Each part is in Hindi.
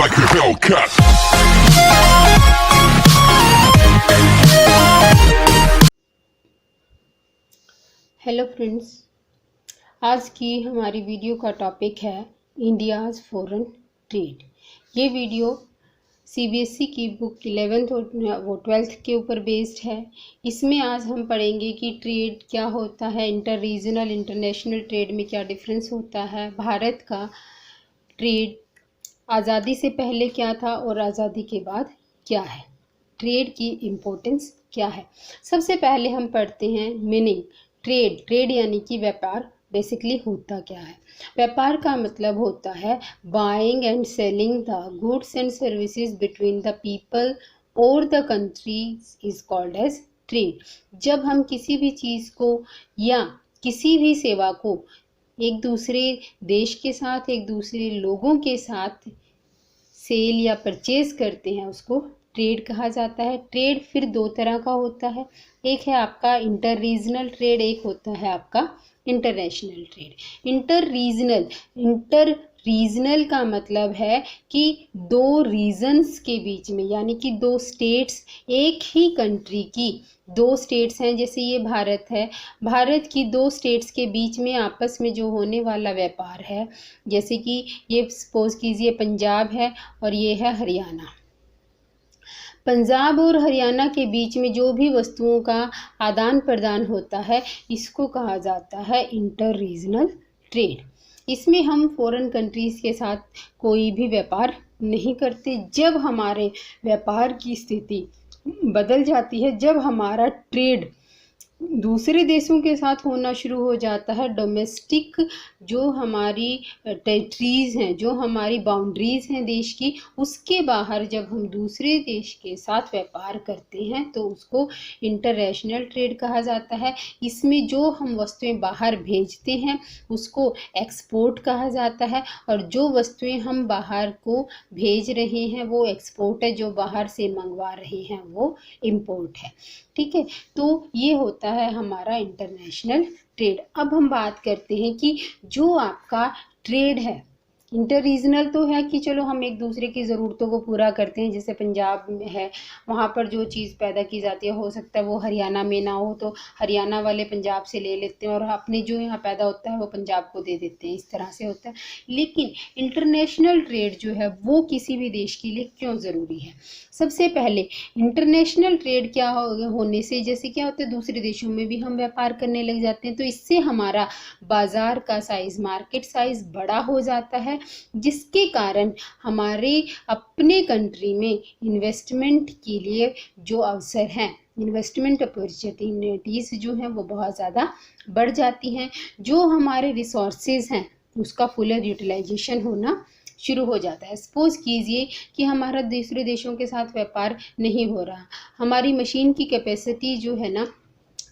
like a Hellcat. Hello friends, आज की हमारी वीडियो का टॉपिक है इंडियाज़ फॉरेन ट्रेड। ये वीडियो सीबीएसई की बुक 11th और 12th के ऊपर बेस्ड है। इसमें आज हम पढ़ेंगे कि ट्रेड क्या होता है, इंटर रीजनल इंटरनेशनल ट्रेड में क्या डिफरेंस होता है, भारत का ट्रेड आज़ादी से पहले क्या था और आज़ादी के बाद क्या है, ट्रेड की इम्पोर्टेंस क्या है। सबसे पहले हम पढ़ते हैं मीनिंग। ट्रेड यानी कि व्यापार बेसिकली होता क्या है। व्यापार का मतलब होता है buying and selling the goods and services between the people और the countries is called as trade. जब हम किसी भी चीज़ को या किसी भी सेवा को एक दूसरे देश के साथ, एक दूसरे लोगों के साथ सेल या परचेज करते हैं, उसको ट्रेड कहा जाता है। ट्रेड फिर दो तरह का होता है, एक है आपका इंटर रीजनल ट्रेड, एक होता है आपका इंटरनेशनल ट्रेड। इंटर रीजनल का मतलब है कि दो रीजन्स के बीच में, यानी कि दो स्टेट्स, एक ही कंट्री की दो स्टेट्स हैं, जैसे ये भारत है, भारत की दो स्टेट्स के बीच में आपस में जो होने वाला व्यापार है, जैसे कि ये सपोज कीजिए पंजाब है और ये है हरियाणा। पंजाब और हरियाणा के बीच में जो भी वस्तुओं का आदान प्रदान होता है, इसको कहा जाता है इंटर रीजनल ट्रेड। इसमें हम फॉरेन कंट्रीज़ के साथ कोई भी व्यापार नहीं करते। जब हमारे व्यापार की स्थिति बदल जाती है, जब हमारा ट्रेड दूसरे देशों के साथ होना शुरू हो जाता है, डोमेस्टिक जो हमारी टेरिटरीज हैं, जो हमारी बाउंड्रीज हैं देश की, उसके बाहर जब हम दूसरे देश के साथ व्यापार करते हैं तो उसको इंटरनेशनल ट्रेड कहा जाता है। इसमें जो हम वस्तुएं बाहर भेजते हैं उसको एक्सपोर्ट कहा जाता है, और जो वस्तुएं हम बाहर को भेज रहे हैं वो एक्सपोर्ट है, जो बाहर से मंगवा रहे हैं वो इम्पोर्ट है। ठीक है, तो ये होता है हमारा इंटरनेशनल ट्रेड। अब हम बात करते हैं कि जो आपका ट्रेड है, इंटर रीजनल तो है कि चलो हम एक दूसरे की ज़रूरतों को पूरा करते हैं, जैसे पंजाब में है, वहाँ पर जो चीज़ पैदा की जाती है हो सकता है वो हरियाणा में ना हो, तो हरियाणा वाले पंजाब से ले लेते हैं और अपने जो यहाँ पैदा होता है वो पंजाब को दे देते हैं, इस तरह से होता है। लेकिन इंटरनेशनल ट्रेड जो है वो किसी भी देश के लिए क्यों ज़रूरी है? सबसे पहले इंटरनेशनल ट्रेड क्या होने से, जैसे क्या होता है दूसरे देशों में भी हम व्यापार करने लग जाते हैं, तो इससे हमारा बाजार का साइज, मार्केट साइज बड़ा हो जाता है, जिसके कारण हमारे अपने कंट्री में इन्वेस्टमेंट के लिए जो अवसर हैं, इन्वेस्टमेंट अपॉर्चुनिटीज़ जो हैं वो बहुत ज़्यादा बढ़ जाती हैं। जो हमारे रिसोर्सेज हैं उसका फुलर यूटिलाइजेशन होना शुरू हो जाता है। सपोज कीजिए कि हमारा दूसरे देशों के साथ व्यापार नहीं हो रहा, हमारी मशीन की कैपेसिटी जो है ना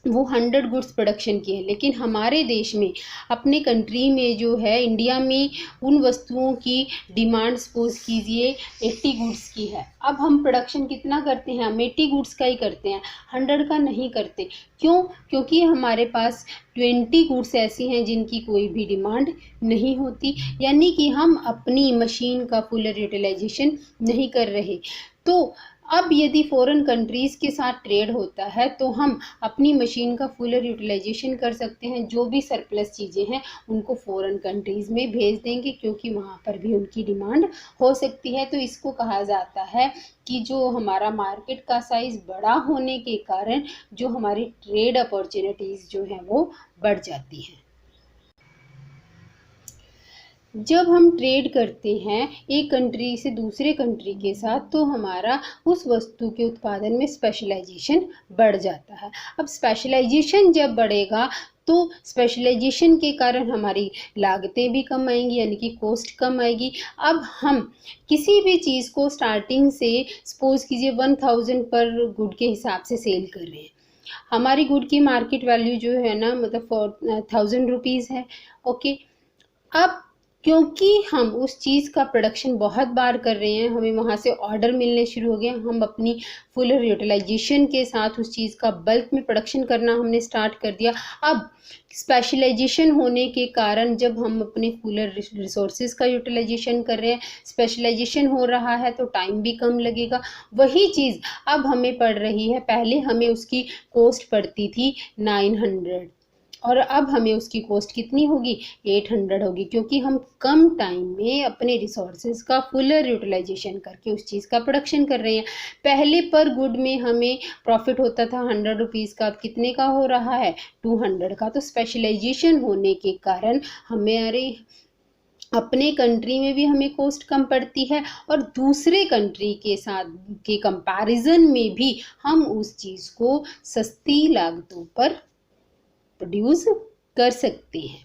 वो 100 गुड्स प्रोडक्शन की है, लेकिन हमारे देश में, अपने कंट्री में जो है इंडिया में, उन वस्तुओं की डिमांड सपोज कीजिए 80 गुड्स की है। अब हम प्रोडक्शन कितना करते हैं? हम 80 गुड्स का ही करते हैं, 100 का नहीं करते। क्यों? क्योंकि हमारे पास 20 गुड्स ऐसी हैं जिनकी कोई भी डिमांड नहीं होती, यानी कि हम अपनी मशीन का फुलर यूटिलाइजेशन नहीं कर रहे। तो अब यदि फॉरेन कंट्रीज़ के साथ ट्रेड होता है तो हम अपनी मशीन का फुलर यूटिलाइजेशन कर सकते हैं, जो भी सरप्लस चीज़ें हैं उनको फॉरेन कंट्रीज़ में भेज देंगे, क्योंकि वहाँ पर भी उनकी डिमांड हो सकती है। तो इसको कहा जाता है कि जो हमारा मार्केट का साइज़ बड़ा होने के कारण जो हमारी ट्रेड अपॉर्चुनिटीज़ जो हैं वो बढ़ जाती हैं। जब हम ट्रेड करते हैं एक कंट्री से दूसरे कंट्री के साथ, तो हमारा उस वस्तु के उत्पादन में स्पेशलाइजेशन बढ़ जाता है। अब स्पेशलाइजेशन जब बढ़ेगा तो स्पेशलाइजेशन के कारण हमारी लागतें भी कम आएंगी, यानी कि कॉस्ट कम आएगी। अब हम किसी भी चीज़ को स्टार्टिंग से सपोज कीजिए 1000 पर गुड के हिसाब से सेल कर रहे हैं, हमारी गुड की मार्केट वैल्यू जो है ना मतलब 1000 रुपीज़ है। ओके, अब क्योंकि हम उस चीज़ का प्रोडक्शन बहुत बार कर रहे हैं, हमें वहाँ से ऑर्डर मिलने शुरू हो गए, हम अपनी फुल यूटिलाइजेशन के साथ उस चीज़ का बल्क में प्रोडक्शन करना हमने स्टार्ट कर दिया। अब स्पेशलाइजेशन होने के कारण जब हम अपने फुलर रिसोर्सेज का यूटिलाइजेशन कर रहे हैं, स्पेशलाइजेशन हो रहा है तो टाइम भी कम लगेगा। वही चीज़ अब हमें पड़ रही है, पहले हमें उसकी कॉस्ट पड़ती थी 900 और अब हमें उसकी कॉस्ट कितनी होगी, 800 होगी, क्योंकि हम कम टाइम में अपने रिसोर्सेज का फुलर यूटिलाइजेशन करके उस चीज़ का प्रोडक्शन कर रहे हैं। पहले पर गुड में हमें प्रॉफिट होता था 100 रुपीज़ का, अब कितने का हो रहा है, 200 का। तो स्पेशलाइजेशन होने के कारण हमारे अपने कंट्री में भी हमें कॉस्ट कम पड़ती है और दूसरे कंट्री के साथ के कंपैरिजन में भी हम उस चीज़ को सस्ती लागतों पर प्रोड्यूस कर सकते हैं।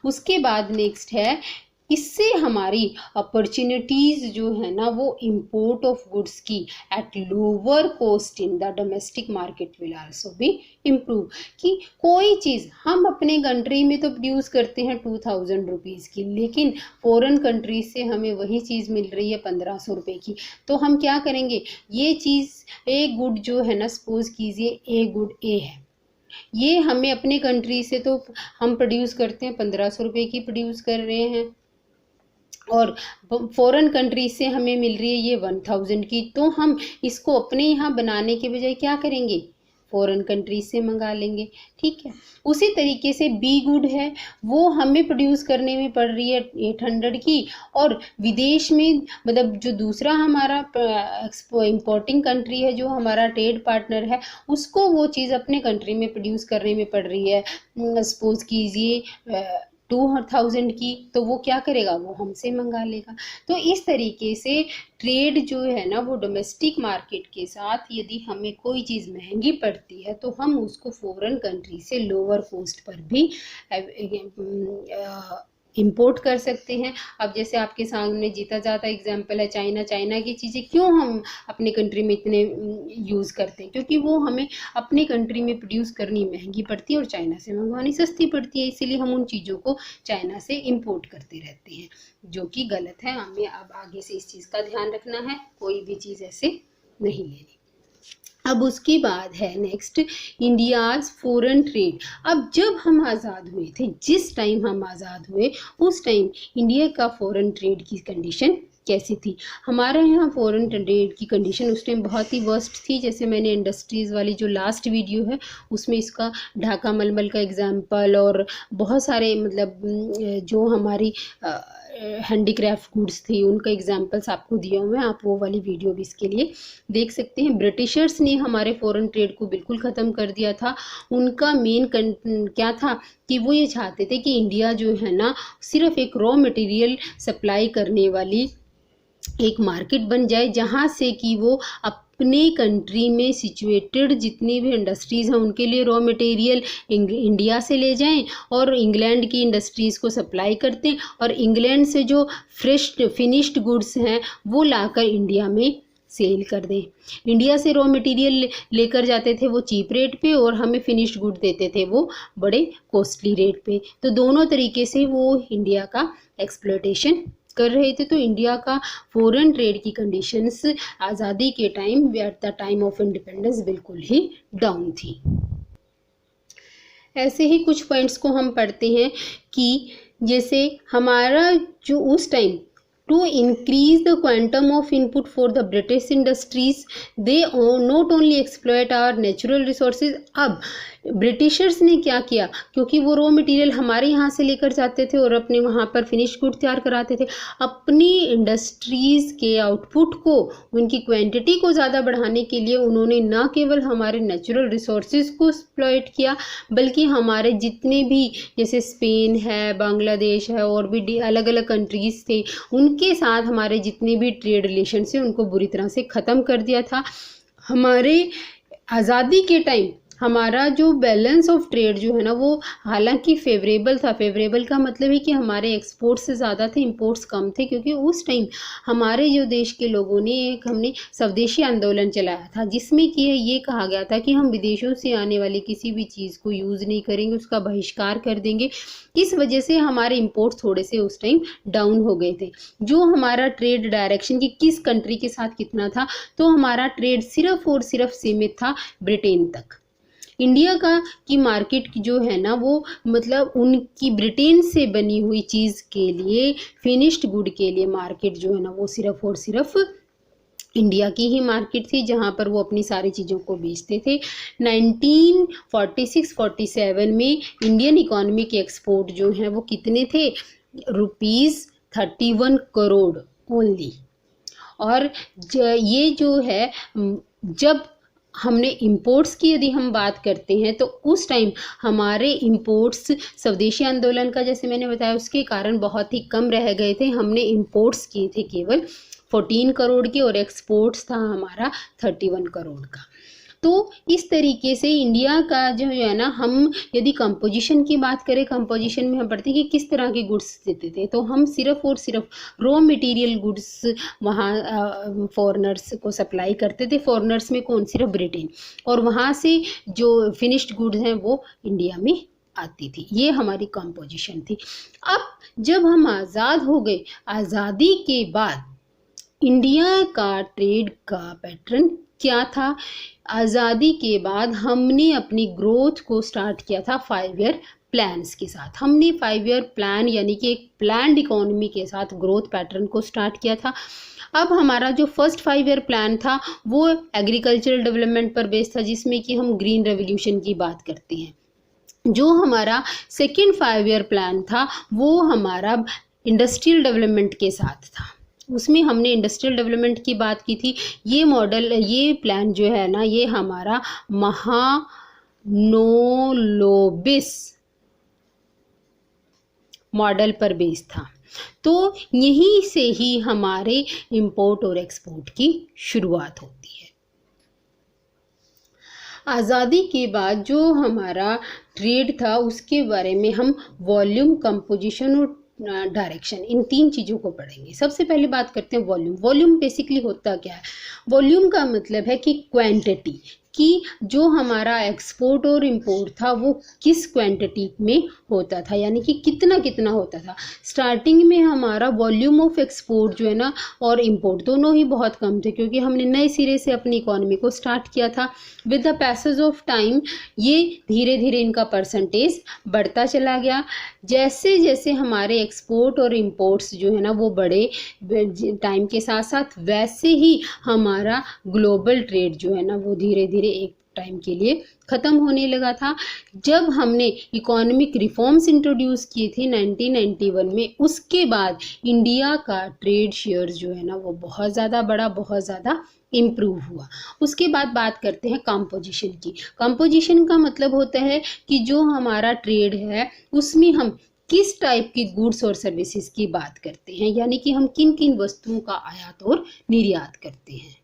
उसके बाद नेक्स्ट है, इससे हमारी अपॉर्चुनिटीज़ जो है ना वो इंपोर्ट ऑफ गुड्स की at lower cost in the domestic market will also be improve. कि कोई चीज़ हम अपने कंट्री में तो प्रोड्यूस करते हैं 2000 रुपीज़ की, लेकिन फॉरेन कंट्री से हमें वही चीज़ मिल रही है 1500 रुपये की। तो हम क्या करेंगे, ये चीज़ एक गुड जो है ना, सपोज कीजिए ए गुड ए है, ये हमें अपने कंट्री से तो हम प्रोड्यूस करते हैं 1500 रुपये की प्रोड्यूस कर रहे हैं और फॉरेन कंट्री से हमें मिल रही है ये 1000 की। तो हम इसको अपने यहाँ बनाने के बजाय क्या करेंगे, फॉरेन कंट्री से मंगा लेंगे। ठीक है, उसी तरीके से बी गुड है, वो हमें प्रोड्यूस करने में पड़ रही है 800 की और विदेश में मतलब जो दूसरा हमारा इंपोर्टिंग कंट्री है, जो हमारा ट्रेड पार्टनर है, उसको वो चीज़ अपने कंट्री में प्रोड्यूस करने में पड़ रही है सपोज कीजिए 2000 की, तो वो क्या करेगा, वो हमसे मंगा लेगा। तो इस तरीके से ट्रेड जो है ना वो डोमेस्टिक मार्केट के साथ, यदि हमें कोई चीज़ महंगी पड़ती है तो हम उसको फॉरेन कंट्री से लोअर कॉस्ट पर भी इंपोर्ट कर सकते हैं। अब जैसे आपके सामने जीता जाता एग्जांपल है चाइना। चाइना की चीज़ें क्यों हम अपने कंट्री में इतने यूज़ करते हैं, क्योंकि वो हमें अपने कंट्री में प्रोड्यूस करनी महंगी पड़ती है और चाइना से मंगवानी सस्ती पड़ती है, इसीलिए हम उन चीज़ों को चाइना से इंपोर्ट करते रहते हैं, जो कि गलत है। हमें अब आगे से इस चीज़ का ध्यान रखना है, कोई भी चीज़ ऐसे नहीं लेनी। अब उसके बाद है नेक्स्ट, इंडियाज़ फॉरेन ट्रेड। अब जब हम आज़ाद हुए थे, जिस टाइम हम आज़ाद हुए उस टाइम इंडिया का फॉरेन ट्रेड की कंडीशन कैसी थी। हमारे यहाँ फॉरेन ट्रेड की कंडीशन उस टाइम बहुत ही वर्स्ट थी। जैसे मैंने इंडस्ट्रीज़ वाली जो लास्ट वीडियो है उसमें इसका ढाका मलमल का एग्जाम्पल और बहुत सारे मतलब जो हमारी हैंडीक्राफ्ट गुड्स थी उनका एग्जाम्पल्स आपको दिए हुए हैं, आप वो वाली वीडियो भी इसके लिए देख सकते हैं। ब्रिटिशर्स ने हमारे फॉरेन ट्रेड को बिल्कुल ख़त्म कर दिया था। उनका मेन क्या था कि वो ये चाहते थे कि इंडिया जो है ना सिर्फ एक रॉ मटेरियल सप्लाई करने वाली एक मार्केट बन जाए, जहाँ से कि वो अपने कंट्री में सिचुएटेड जितनी भी इंडस्ट्रीज़ हैं उनके लिए रॉ मटेरियल इंडिया से ले जाएं और इंग्लैंड की इंडस्ट्रीज़ को सप्लाई करते हैं और इंग्लैंड से जो फ्रेश फिनिश्ड गुड्स हैं वो लाकर इंडिया में सेल कर दें। इंडिया से रॉ मटेरियल लेकर जाते थे वो चीप रेट पे और हमें फिनिश्ड गुड देते थे वो बड़े कॉस्टली रेट पे। तो दोनों तरीके से वो इंडिया का एक्सप्लॉयटेशन कर रहे थे। तो इंडिया का फॉरेन ट्रेड की कंडीशंस आज़ादी के time eight the time of independence बिल्कुल ही डाउन थी। ऐसे ही कुछ पॉइंट्स को हम पढ़ते हैं कि जैसे हमारा जो उस time to increase the quantum of input for the British industries, they not only exploit our natural resources। अब ब्रिटिशर्स ने क्या किया, क्योंकि वो रॉ मटेरियल हमारे यहाँ से लेकर जाते थे और अपने वहाँ पर फिनिश गुड तैयार कराते थे, अपनी इंडस्ट्रीज़ के आउटपुट को, उनकी क्वांटिटी को ज़्यादा बढ़ाने के लिए उन्होंने न केवल हमारे नेचुरल रिसोर्सेज को एक्सप्लॉइट किया, बल्कि हमारे जितने भी जैसे स्पेन है, बांग्लादेश है और भी अलग अलग कंट्रीज़ थे उनके साथ हमारे जितने भी ट्रेड रिलेशन से उनको बुरी तरह से ख़त्म कर दिया था। हमारे आज़ादी के टाइम हमारा जो बैलेंस ऑफ ट्रेड जो है ना वो हालांकि फेवरेबल था। फेवरेबल का मतलब है कि हमारे एक्सपोर्ट्स से ज़्यादा थे, इंपोर्ट्स कम थे, क्योंकि उस टाइम हमारे जो देश के लोगों ने हमने स्वदेशी आंदोलन चलाया था, जिसमें कि ये कहा गया था कि हम विदेशों से आने वाली किसी भी चीज़ को यूज़ नहीं करेंगे, उसका बहिष्कार कर देंगे। इस वजह से हमारे इंपोर्ट थोड़े से उस टाइम डाउन हो गए थे। जो हमारा ट्रेड डायरेक्शन कि किस कंट्री के साथ कितना था, तो हमारा ट्रेड सिर्फ और सिर्फ सीमित था ब्रिटेन तक। इंडिया का की मार्केट जो है ना वो मतलब उनकी ब्रिटेन से बनी हुई चीज़ के लिए, फिनिश्ड गुड के लिए मार्केट जो है ना वो सिर्फ और सिर्फ इंडिया की ही मार्केट थी, जहां पर वो अपनी सारी चीज़ों को बेचते थे। 1946-47 में इंडियन इकोनॉमी के एक्सपोर्ट जो हैं वो कितने थे, ₹31 करोड़ ओनली। और ये जो है जब हमने इंपोर्ट्स की यदि हम बात करते हैं तो उस टाइम हमारे इंपोर्ट्स स्वदेशी आंदोलन का, जैसे मैंने बताया, उसके कारण बहुत ही कम रह गए थे। हमने इंपोर्ट्स किए थे केवल 14 करोड़ के और एक्सपोर्ट्स था हमारा 31 करोड़ का। तो इस तरीके से इंडिया का जो है ना, हम यदि कंपोजिशन की बात करें, कंपोजिशन में हम पढ़ते हैं कि किस तरह के गुड्स देते थे, तो हम सिर्फ और सिर्फ रॉ मटेरियल गुड्स वहाँ फॉरेनर्स को सप्लाई करते थे। फॉरेनर्स में कौन, सिर्फ ब्रिटेन, और वहाँ से जो फिनिश्ड गुड्स हैं वो इंडिया में आती थी। ये हमारी कंपोजिशन थी। अब जब हम आज़ाद हो गए, आज़ादी के बाद इंडिया का ट्रेड का पैटर्न क्या था। आज़ादी के बाद हमने अपनी ग्रोथ को स्टार्ट किया था 5 ईयर प्लान्स के साथ। हमने 5 ईयर प्लान यानी कि एक प्लान्ड इकोनॉमी के साथ ग्रोथ पैटर्न को स्टार्ट किया था। अब हमारा जो फर्स्ट 5 ईयर प्लान था वो एग्रीकल्चरल डेवलपमेंट पर बेस्ड था, जिसमें कि हम ग्रीन रेवोल्यूशन की बात करते हैं। जो हमारा सेकेंड 5 ईयर प्लान था वो हमारा इंडस्ट्रियल डेवलपमेंट के साथ था। उसमें हमने इंडस्ट्रियल डेवलपमेंट की बात की थी। ये मॉडल, ये प्लान जो है ना, ये हमारा महानोलोबिस मॉडल पर बेस्ड था। तो यहीं से ही हमारे इंपोर्ट और एक्सपोर्ट की शुरुआत होती है। आज़ादी के बाद जो हमारा ट्रेड था उसके बारे में हम वॉल्यूम, कंपोजिशन और डायरेक्शन, इन 3 चीज़ों को पढ़ेंगे। सबसे पहले बात करते हैं वॉल्यूम। वॉल्यूम बेसिकली होता क्या है? वॉल्यूम का मतलब है कि क्वांटिटी, कि जो हमारा एक्सपोर्ट और इंपोर्ट था वो किस क्वांटिटी में होता था, यानी कि कितना कितना होता था। स्टार्टिंग में हमारा वॉल्यूम ऑफ एक्सपोर्ट जो है ना और इंपोर्ट दोनों ही बहुत कम थे, क्योंकि हमने नए सिरे से अपनी इकोनॉमी को स्टार्ट किया था। With the passage of time ये धीरे धीरे इनका परसेंटेज बढ़ता चला गया। जैसे जैसे हमारे एक्सपोर्ट और इंपोर्ट्स जो है ना वो बढ़े टाइम के साथ साथ, वैसे ही हमारा ग्लोबल ट्रेड जो है ना वो धीरे धीरे एक टाइम के लिए ख़त्म होने लगा था। जब हमने इकोनॉमिक रिफॉर्म्स इंट्रोड्यूस किए थे 1991 में, उसके बाद इंडिया का ट्रेड शेयर जो है ना वो बहुत ज़्यादा बढ़ा, बहुत ज़्यादा इम्प्रूव हुआ। उसके बाद बात करते हैं कंपोजिशन की। कंपोजिशन का मतलब होता है कि जो हमारा ट्रेड है उसमें हम किस टाइप की गुड्स और सर्विसेज की बात करते हैं, यानी कि हम किन किन वस्तुओं का आयात और निर्यात करते हैं।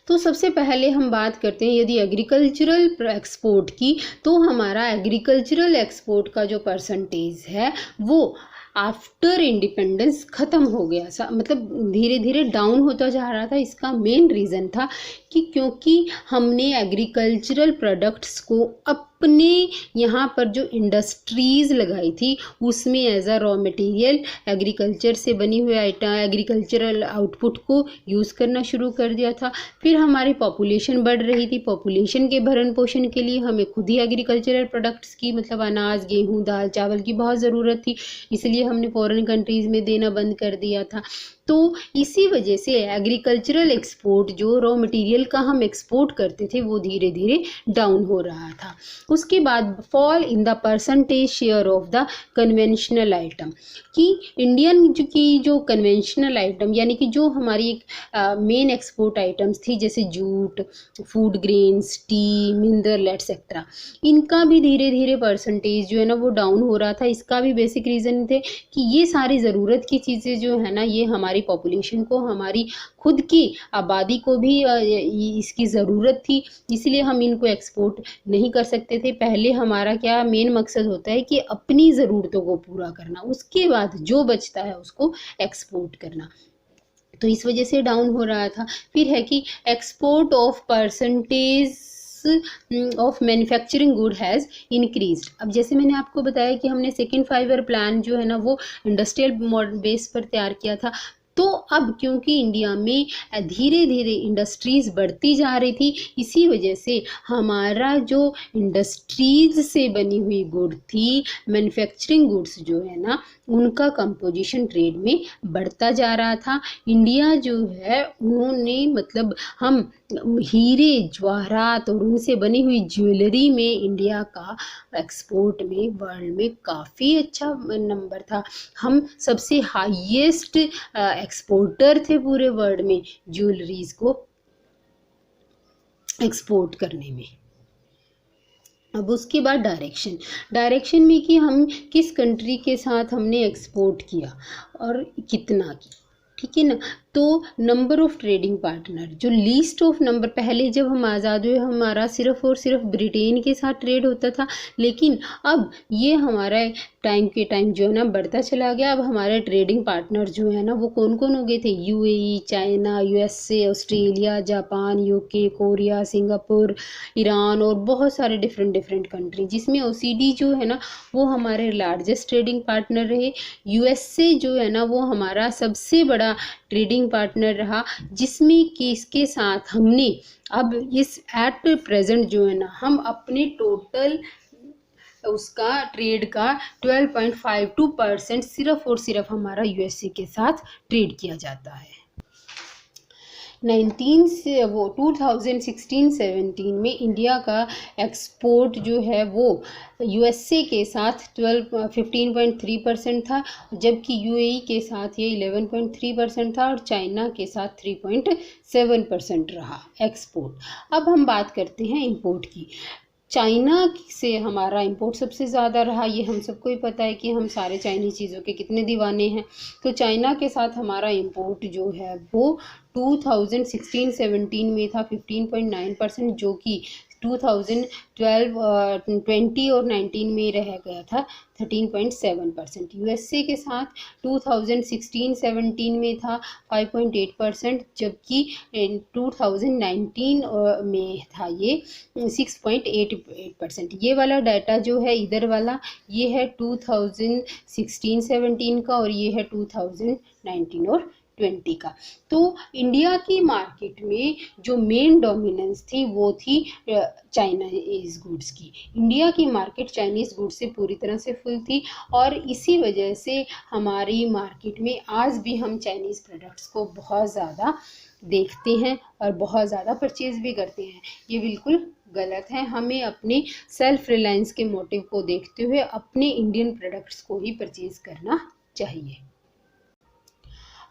तो सबसे पहले हम बात करते हैं यदि एग्रीकल्चरल एक्सपोर्ट की, तो हमारा एग्रीकल्चरल एक्सपोर्ट का जो परसेंटेज है वो आफ्टर इंडिपेंडेंस ख़त्म हो गया, मतलब धीरे धीरे डाउन होता जा रहा था। इसका मेन रीज़न था कि क्योंकि हमने एग्रीकल्चरल प्रोडक्ट्स को अपने यहाँ पर जो इंडस्ट्रीज़ लगाई थी उसमें as a raw material agriculture से बनी हुई आइटम, एग्रीकल्चरल आउटपुट को यूज़ करना शुरू कर दिया था। फिर हमारी पॉपुलेशन बढ़ रही थी, पॉपुलेशन के भरण पोषण के लिए हमें खुद ही एग्रीकल्चरल प्रोडक्ट्स की, मतलब अनाज, गेहूँ, दाल, चावल की बहुत ज़रूरत थी, इसलिए हमने फॉरेन कंट्रीज़ में देना बंद कर दिया था। तो इसी वजह से एग्रीकल्चरल एक्सपोर्ट, जो रॉ मटेरियल का हम एक्सपोर्ट करते थे, वो धीरे धीरे डाउन हो रहा था। उसके बाद fall in the percentage share of the conventional item, कि इंडियन की जो कन्वेंशनल आइटम यानी कि जो हमारी मेन एक्सपोर्ट आइटम्स थी, जैसे jute, food grains, T, mineral etcetera, इनका भी धीरे धीरे परसेंटेज जो है ना वो डाउन हो रहा था। इसका भी बेसिक रीज़न थे कि ये सारी ज़रूरत की चीज़ें जो है ना ये हमारी पॉपुलेशन को, हमारी खुद की आबादी को भी इसकी ज़रूरत थी, इसलिए हम इनको एक्सपोर्ट नहीं कर सकते थे। पहले हमारा क्या मेन मकसद होता है कि अपनी ज़रूरतों को पूरा करना, उसके बाद जो बचता है उसको एक्सपोर्ट करना, तो इस वजह से डाउन हो रहा था। फिर है कि export of percentage of manufacturing good has increased. अब जैसे मैंने आपको बताया कि हमने सेकेंड 5 ईयर प्लान जो है ना वो इंडस्ट्रियल बेस पर तैयार किया था, तो अब क्योंकि इंडिया में धीरे धीरे इंडस्ट्रीज़ बढ़ती जा रही थी, इसी वजह से हमारा जो इंडस्ट्रीज़ से बनी हुई गुड थी, मैन्युफैक्चरिंग गुड्स जो है ना उनका कंपोजिशन ट्रेड में बढ़ता जा रहा था। इंडिया जो है उन्होंने मतलब हम हीरे जवाहरात और उनसे बनी हुई ज्वेलरी में इंडिया का एक्सपोर्ट में वर्ल्ड में काफ़ी अच्छा नंबर था। हम सबसे हाईएस्ट एक्सपोर्टर थे पूरे वर्ल्ड में ज्वेलरीज को एक्सपोर्ट करने में। अब उसके बाद डायरेक्शन में कि हम किस कंट्री के साथ हमने एक्सपोर्ट किया और कितना की, ठीक है ना। तो नंबर ऑफ ट्रेडिंग पार्टनर, जो लीस्ट ऑफ नंबर, पहले जब हम आज़ाद हुए हमारा सिर्फ और सिर्फ ब्रिटेन के साथ ट्रेड होता था, लेकिन अब ये हमारा टाइम के टाइम जो है ना बढ़ता चला गया। अब हमारे ट्रेडिंग पार्टनर जो है ना वो कौन कौन हो गए थे, UAE, China, USA, Australia, Japan, UK, Korea, Singapore, Iran और बहुत सारे डिफरेंट कंट्री, जिसमें ओसीडी जो है ना वो हमारे लार्जेस्ट ट्रेडिंग पार्टनर रहे। यूएसए जो है ना वो हमारा सबसे बड़ा ट्रेडिंग पार्टनर रहा, जिसमें कि इसके साथ हमने अब इस एट प्रेजेंट जो है ना हम अपने टोटल उसका ट्रेड का 12.52% सिर्फ और सिर्फ हमारा यूएसए के साथ ट्रेड किया जाता है। 2016-17 में इंडिया का एक्सपोर्ट जो है वो यूएसए के साथ 15.3% था, जबकि यूएई के साथ ये 11.3% था और चाइना के साथ 3.7% रहा एक्सपोर्ट। अब हम बात करते हैं इंपोर्ट की। चाइना से हमारा इंपोर्ट सबसे ज़्यादा रहा, ये हम सबको ही पता है कि हम सारे चाइनीज़ चीज़ों के कितने दीवाने हैं। तो चाइना के साथ हमारा इंपोर्ट जो है वो 2016-17 में था 15.9%, जो कि 2020 और 19 में रह गया था 13.7%। यूएसए के साथ 2016-17 में था 5.8%, जबकि 2019 में था ये 6.8%। ये वाला डाटा जो है इधर वाला ये है 2016-17 का और ये है 2019 और 20 का। तो इंडिया की मार्केट में जो मेन डोमिनेंस थी वो थी चाइनीज गुड्स की। इंडिया की मार्केट चाइनीज गुड्स से पूरी तरह से फुल थी और इसी वजह से हमारी मार्केट में आज भी हम चाइनीज प्रोडक्ट्स को बहुत ज़्यादा देखते हैं और बहुत ज़्यादा परचेज भी करते हैं। ये बिल्कुल गलत है। हमें अपने सेल्फ रिलायंस के मोटिव को देखते हुए अपने इंडियन प्रोडक्ट्स को ही परचेज करना चाहिए।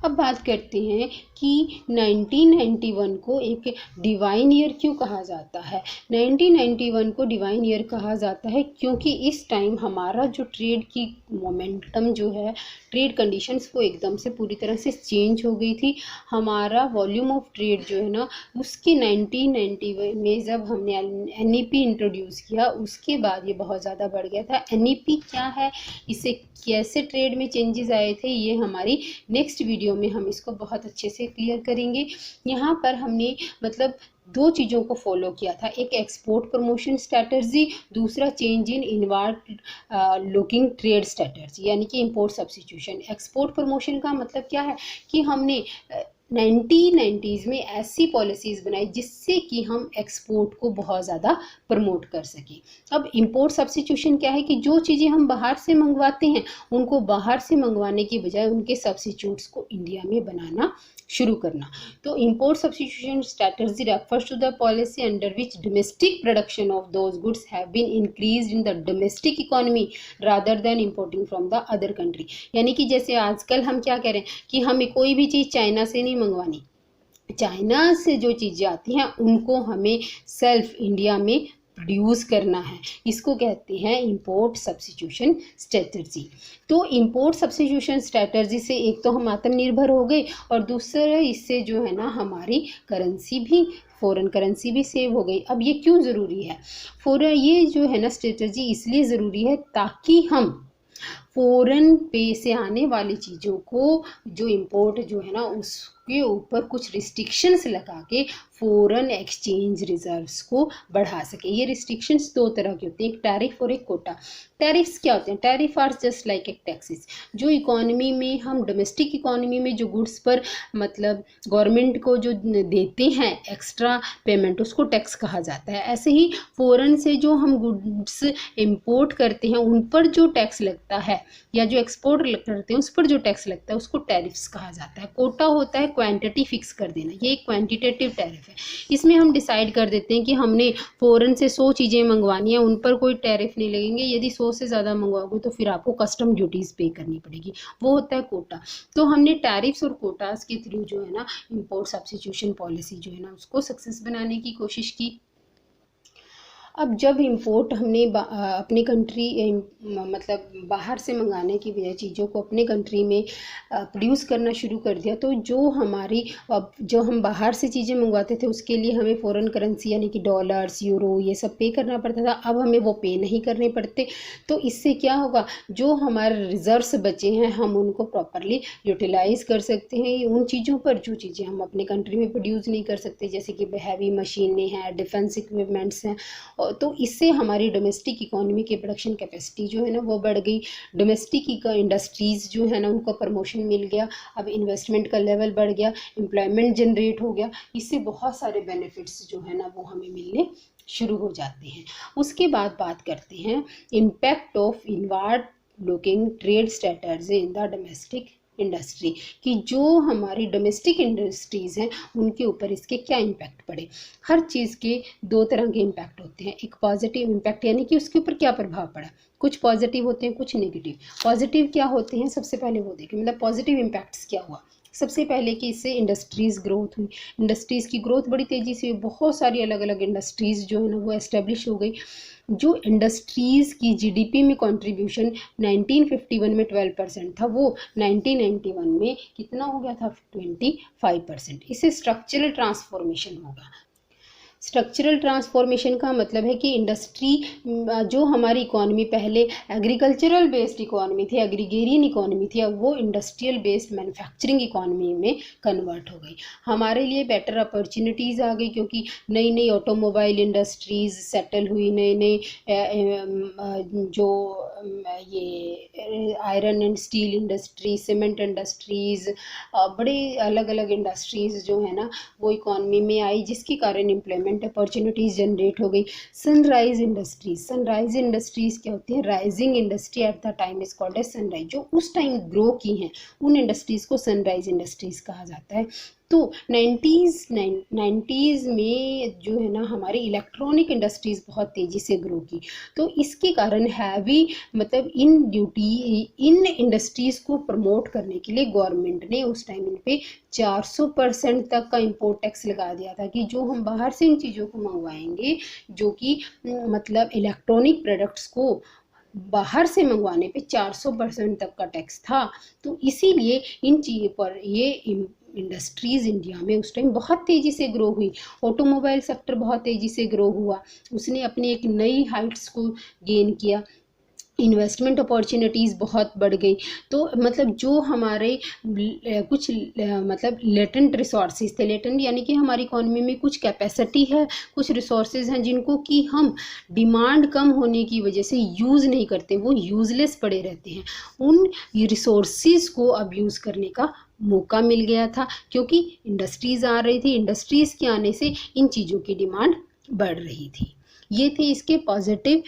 अब बात करते हैं कि 1991 को एक डिवाइन ईयर क्यों कहा जाता है। 1991 को डिवाइन ईयर कहा जाता है क्योंकि इस टाइम हमारा जो ट्रेड की मोमेंटम जो है, ट्रेड कंडीशंस वो एकदम से पूरी तरह से चेंज हो गई थी। हमारा वॉल्यूम ऑफ ट्रेड जो है ना उसके 1991 में जब हमने एनईपी इंट्रोड्यूस किया उसके बाद ये बहुत ज़्यादा बढ़ गया था। एनईपी क्या है, इससे कैसे ट्रेड में चेंजेस आए थे, ये हमारी नेक्स्ट वीडियो में हम इसको बहुत अच्छे से क्लियर करेंगे। यहाँ पर हमने मतलब दो चीज़ों को फॉलो किया था, एक एक्सपोर्ट प्रमोशन स्ट्रैटेजी, दूसरा change in inward looking trade strategy यानी कि इंपोर्ट सब्स्टिट्यूशन। एक्सपोर्ट प्रमोशन का मतलब क्या है कि हमने 1990s में ऐसी पॉलिसीज़ बनाई जिससे कि हम एक्सपोर्ट को बहुत ज़्यादा प्रमोट कर सकें। अब इंपोर्ट सब्स्टिट्यूशन क्या है कि जो चीज़ें हम बाहर से मंगवाते हैं उनको बाहर से मंगवाने की बजाय उनके सब्स्टिट्यूट्स को इंडिया में बनाना शुरू करना। तो import substitution strategy refers to the policy under which domestic production of those goods have been increased in the domestic economy rather than importing from the other country. यानी कि जैसे आजकल हम क्या कह रहे हैं कि हमें कोई भी चीज़ चाइना से नहीं मंगवानी, चाइना से जो चीज़ें आती हैं उनको हमें सेल्फ इंडिया में प्रोड्यूस करना है। इसको कहते हैं इंपोर्ट सब्स्टिट्यूशन स्ट्रेटजी। तो इंपोर्ट सब्स्टिट्यूशन स्ट्रेटजी से एक तो हम आत्मनिर्भर हो गए और दूसरा इससे जो है ना हमारी करेंसी भी, फॉरेन करेंसी भी सेव हो गई। अब ये क्यों ज़रूरी है? ये जो है ना स्ट्रेटजी इसलिए ज़रूरी है ताकि हम फॉरेन पे से आने वाली चीज़ों को जो इंपोर्ट जो है ना उसके ऊपर कुछ रिस्ट्रिक्शंस लगा के फॉरेन एक्सचेंज रिजर्व्स को बढ़ा सके। ये रिस्ट्रिक्शंस दो तरह के होते हैं, एक टैरिफ और एक कोटा। टैरिफ्स क्या होते हैं? टैरिफ आर जस्ट लाइक एक टैक्सेस। जो इकोनॉमी में हम डोमेस्टिक इकोनॉमी में जो गुड्स पर मतलब गवर्नमेंट को जो देते हैं एक्स्ट्रा पेमेंट उसको टैक्स कहा जाता है। ऐसे ही फॉरेन से जो हम गुड्स इंपोर्ट करते हैं उन पर जो टैक्स लगता है या जो एक्सपोर्ट करते हैं उस पर जो टैक्स लगता है उसको टैरिफ्स कहा जाता है। कोटा होता है क्वांटिटी फिक्स कर देना, ये एक क्वांटिटेटिव टैरिफ है। इसमें हम डिसाइड कर देते हैं कि हमने फॉरेन से 100 चीज़ें मंगवानी है, उन पर कोई टैरिफ नहीं लगेंगे। यदि 100 से ज़्यादा मंगवाओगे तो फिर आपको कस्टम ड्यूटीज़ पे करनी पड़ेगी, वो होता है कोटा। तो हमने टैरिफ्स और कोटास के थ्रू जो है ना इंपोर्ट सब्स्टिट्यूशन पॉलिसी जो है ना उसको सक्सेस बनाने की कोशिश की। अब जब इंपोर्ट हमने अपनी कंट्री मतलब बाहर से मंगाने की बजाय चीज़ों को अपने कंट्री में प्रोड्यूस करना शुरू कर दिया, तो जो हमारी जो हम बाहर से चीज़ें मंगवाते थे उसके लिए हमें फॉरेन करेंसी यानी कि डॉलर्स, यूरो ये सब पे करना पड़ता था। अब हमें वो पे नहीं करने पड़ते। तो इससे क्या होगा, जो हमारे रिजर्व्स बचे हैं हम उनको प्रॉपरली यूटिलाइज़ कर सकते हैं उन चीज़ों पर जो चीज़ें हम अपने कंट्री में प्रोड्यूस नहीं कर सकते, जैसे कि हैवी मशीनें हैं, डिफेंस इक्विपमेंट्स हैं। तो इससे हमारी डोमेस्टिक इकोनॉमी की प्रोडक्शन कैपेसिटी जो है ना वो बढ़ गई। डोमेस्टिक इंडस्ट्रीज़ जो है ना उनको प्रमोशन मिल गया, अब इन्वेस्टमेंट का लेवल बढ़ गया, एम्प्लॉयमेंट जनरेट हो गया। इससे बहुत सारे बेनिफिट्स जो है ना वो हमें मिलने शुरू हो जाते हैं। उसके बाद बात करते हैं impact of inward looking trade strategy in the domestic industry, कि जो हमारी डोमेस्टिक इंडस्ट्रीज़ हैं उनके ऊपर इसके क्या इम्पैक्ट पड़े। हर चीज़ के दो तरह के इम्पैक्ट होते हैं, एक पॉजिटिव इम्पैक्ट यानी कि उसके ऊपर क्या प्रभाव पड़ा, कुछ पॉजिटिव होते हैं कुछ नेगेटिव। पॉजिटिव क्या होते हैं सबसे पहले वो देखें, मतलब पॉजिटिव इम्पैक्ट्स क्या हुआ। सबसे पहले कि इससे इंडस्ट्रीज़ ग्रोथ हुई, इंडस्ट्रीज़ की ग्रोथ बड़ी तेज़ी से हुई, बहुत सारी अलग अलग इंडस्ट्रीज़ जो है ना वो एस्टेब्लिश हो गई। जो इंडस्ट्रीज़ की जीडीपी में कंट्रीब्यूशन 1951 में 12% था, वो 1991 में कितना हो गया था, 25%। इससे स्ट्रक्चरल ट्रांसफॉर्मेशन होगा। स्ट्रक्चरल ट्रांसफॉर्मेशन का मतलब है कि इंडस्ट्री जो हमारी इकोनॉमी पहले एग्रीकल्चरल बेस्ड इकोनॉमी थी, एग्रीगेरियन इकोनॉमी थी, अब वो इंडस्ट्रियल बेस्ड मैन्युफैक्चरिंग इकोनॉमी में कन्वर्ट हो गई। हमारे लिए बेटर अपॉर्चुनिटीज़ आ गई क्योंकि नई नई ऑटोमोबाइल इंडस्ट्रीज़ सेटल हुई, नए नए जो ये iron and steel industry, cement industries, बड़े अलग अलग इंडस्ट्रीज़ जो है ना वो इकोनॉमी में आई, जिसके कारण एम्प्लॉयमेंट अपॉर्चुनिटीज़ जनरेट हो गई। सनराइज इंडस्ट्रीज़ क्या होती है, rising industry at the time is called as sunrise. जो उस टाइम ग्रो की हैं उन इंडस्ट्रीज़ को सनराइज इंडस्ट्रीज़ कहा जाता है। तो 90s में जो है ना हमारी इलेक्ट्रॉनिक इंडस्ट्रीज़ बहुत तेज़ी से ग्रो की, तो इसके कारण हैवी मतलब इन इंडस्ट्रीज़ को प्रमोट करने के लिए गवर्नमेंट ने उस टाइम इन पे 400% तक का इंपोर्ट टैक्स लगा दिया था कि जो हम बाहर से इन चीज़ों को मंगवाएंगे, जो कि मतलब इलेक्ट्रॉनिक प्रोडक्ट्स को बाहर से मंगवाने पे 400% तक का टैक्स था। तो इसीलिए इन चीज़ों पर ये इंडस्ट्रीज़ इंडिया में उस टाइम बहुत तेज़ी से ग्रो हुई। ऑटोमोबाइल सेक्टर बहुत तेज़ी से ग्रो हुआ, उसने अपनी एक नई हाइट्स को गेन किया, इन्वेस्टमेंट अपॉर्चुनिटीज़ बहुत बढ़ गई। तो मतलब जो हमारे कुछ मतलब लेटेंट रिसोर्सेज थे, लेटेंट यानी कि हमारी इकोनॉमी में कुछ कैपेसिटी है, कुछ रिसोर्सेज हैं जिनको कि हम डिमांड कम होने की वजह से यूज़ नहीं करते, वो यूज़लेस पड़े रहते हैं। उन रिसोर्सेज को अब यूज़ करने का मौका मिल गया था, क्योंकि इंडस्ट्रीज़ आ रही थी, इंडस्ट्रीज़ के आने से इन चीज़ों की डिमांड बढ़ रही थी। ये थे इसके पॉजिटिव,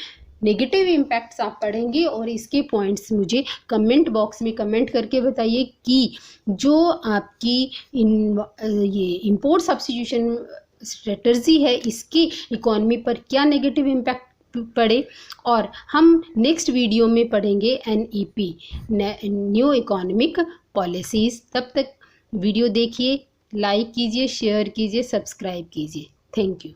नेगेटिव इम्पैक्ट्स आप पढ़ेंगे और इसके पॉइंट्स मुझे कमेंट बॉक्स में कमेंट करके बताइए कि जो आपकी ये इंपोर्ट सब्स्टिट्यूशन स्ट्रेटजी है इसकी इकोनॉमी पर क्या नेगेटिव इम्पैक्ट पड़े। और हम नेक्स्ट वीडियो में पढ़ेंगे NEP, न्यू इकोनॉमिक पॉलिसीज़। तब तक वीडियो देखिए, लाइक कीजिए, शेयर कीजिए, सब्सक्राइब कीजिए। Thank you.